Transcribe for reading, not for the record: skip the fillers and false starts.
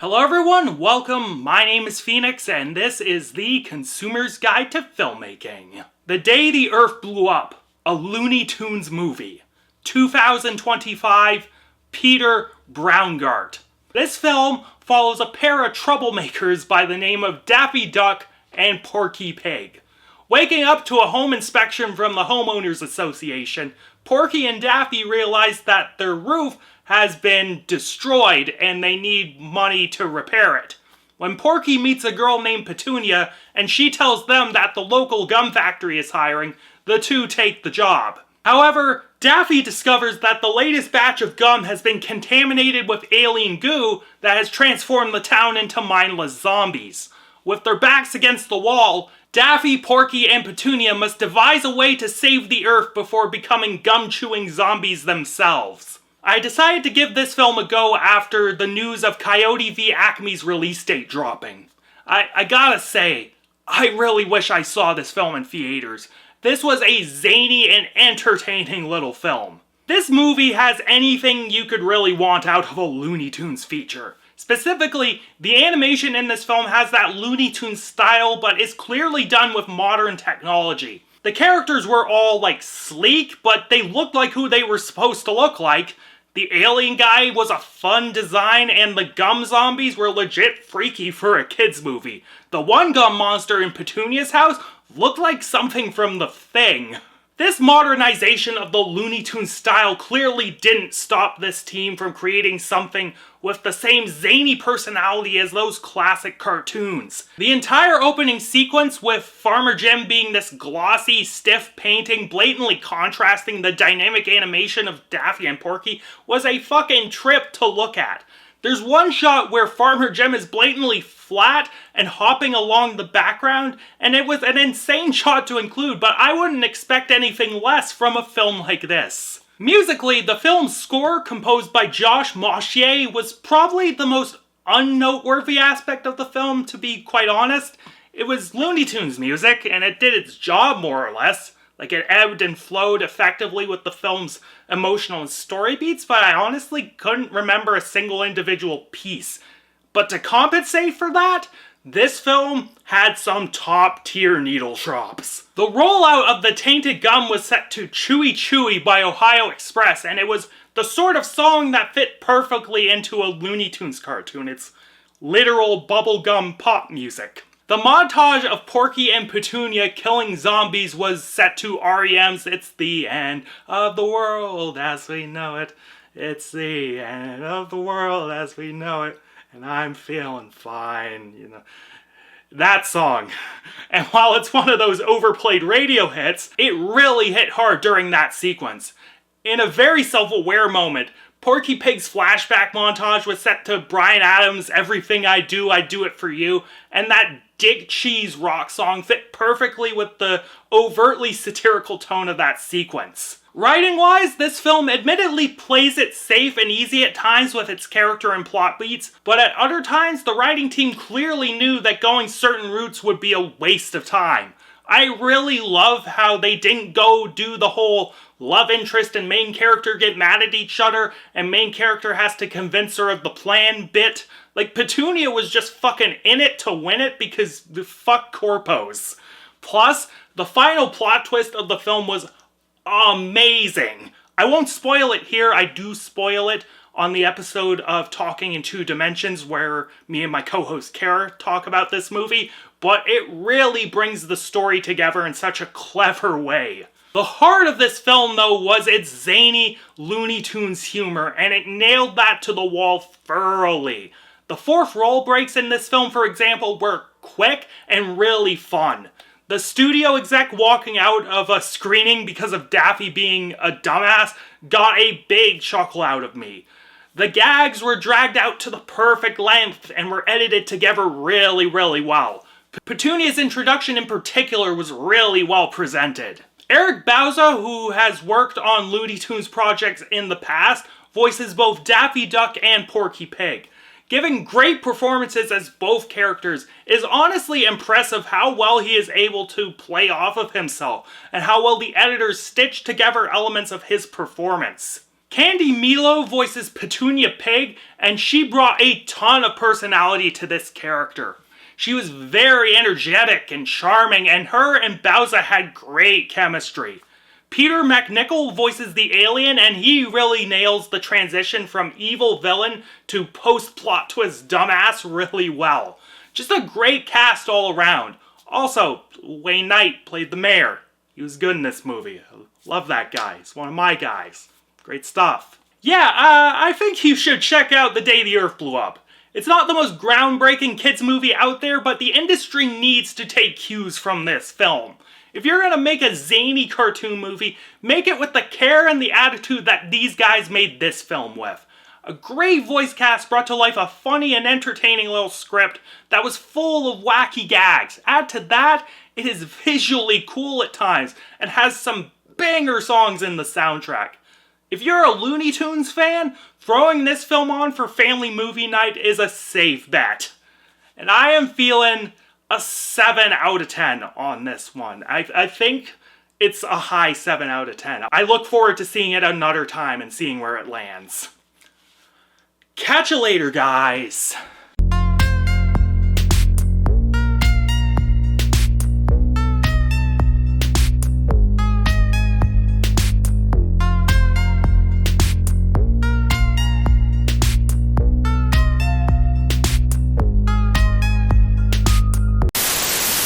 Hello everyone, welcome, my name is Phoenix and this is the Consumer's Guide to Filmmaking. The Day the Earth Blew Up, a Looney Tunes movie. 2025, Peter Braungart. This film follows a pair of troublemakers by the name of Daffy Duck and Porky Pig. Waking up to a home inspection from the Homeowners Association, Porky and Daffy realize that their roof has been destroyed and they need money to repair it. When Porky meets a girl named Petunia and she tells them that the local gum factory is hiring, the two take the job. However, Daffy discovers that the latest batch of gum has been contaminated with alien goo that has transformed the town into mindless zombies. With their backs against the wall, Daffy, Porky, and Petunia must devise a way to save the Earth before becoming gum-chewing zombies themselves. I decided to give this film a go after the news of Coyote v. Acme's release date dropping. I gotta say, I really wish I saw this film in theaters. This was a zany and entertaining little film. This movie has anything you could really want out of a Looney Tunes feature. Specifically, the animation in this film has that Looney Tunes style, but is clearly done with modern technology. The characters were all, sleek, but they looked like who they were supposed to look like. The alien guy was a fun design, and the gum zombies were legit freaky for a kids movie. The one gum monster in Petunia's house looked like something from The Thing. This modernization of the Looney Tunes style clearly didn't stop this team from creating something with the same zany personality as those classic cartoons. The entire opening sequence with Farmer Jim being this glossy, stiff painting blatantly contrasting the dynamic animation of Daffy and Porky was a fucking trip to look at. There's one shot where Farmer Jim is blatantly flat and hopping along the background, and it was an insane shot to include, but I wouldn't expect anything less from a film like this. Musically, the film's score, composed by Josh Moshier, was probably the most unnoteworthy aspect of the film, to be quite honest. It was Looney Tunes music, and it did its job more or less. It ebbed and flowed effectively with the film's emotional and story beats, but I honestly couldn't remember a single individual piece. But to compensate for that, this film had some top-tier needle drops. The rollout of the tainted gum was set to Chewy Chewy by Ohio Express, and it was the sort of song that fit perfectly into a Looney Tunes cartoon. It's literal bubblegum pop music. The montage of Porky and Petunia killing zombies was set to REM's It's the End of the World as We Know It. It's the end of the world as we know it. And I'm feeling fine, That song. And while it's one of those overplayed radio hits, it really hit hard during that sequence. In a very self-aware moment, Porky Pig's flashback montage was set to Bryan Adams' Everything I Do It For You, and that Dick Cheese rock song fit perfectly with the overtly satirical tone of that sequence. Writing-wise, this film admittedly plays it safe and easy at times with its character and plot beats, but at other times the writing team clearly knew that going certain routes would be a waste of time. I really love how they didn't go do the whole love interest and main character get mad at each other and main character has to convince her of the plan bit. Petunia was just fucking in it to win it because fuck corpos. Plus, the final plot twist of the film was amazing. I won't spoil it here, I do spoil it on the episode of Talking in Two Dimensions where me and my co-host Kara talk about this movie, but it really brings the story together in such a clever way. The heart of this film, though, was its zany Looney Tunes humor, and it nailed that to the wall thoroughly. The fourth role breaks in this film, for example, were quick and really fun. The studio exec walking out of a screening because of Daffy being a dumbass got a big chuckle out of me. The gags were dragged out to the perfect length and were edited together really, really well. Petunia's introduction in particular was really well presented. Eric Bauza, who has worked on Looney Tunes projects in the past, voices both Daffy Duck and Porky Pig. Giving great performances as both characters is honestly impressive how well he is able to play off of himself and how well the editors stitched together elements of his performance. Candy Milo voices Petunia Pig, and she brought a ton of personality to this character. She was very energetic and charming, and her and Bowser had great chemistry. Peter MacNicol voices the alien, and he really nails the transition from evil villain to post-plot twist dumbass really well. Just a great cast all around. Also, Wayne Knight played the mayor. He was good in this movie. I love that guy. He's one of my guys. Great stuff. Yeah, I think you should check out The Day the Earth Blew Up. It's not the most groundbreaking kids movie out there, but the industry needs to take cues from this film. If you're gonna make a zany cartoon movie, make it with the care and the attitude that these guys made this film with. A great voice cast brought to life a funny and entertaining little script that was full of wacky gags. Add to that, it is visually cool at times and has some banger songs in the soundtrack. If you're a Looney Tunes fan, throwing this film on for family movie night is a safe bet. And I am feeling a 7 out of 10 on this one. I think it's a high 7 out of 10. I look forward to seeing it another time and seeing where it lands. Catch you later, guys.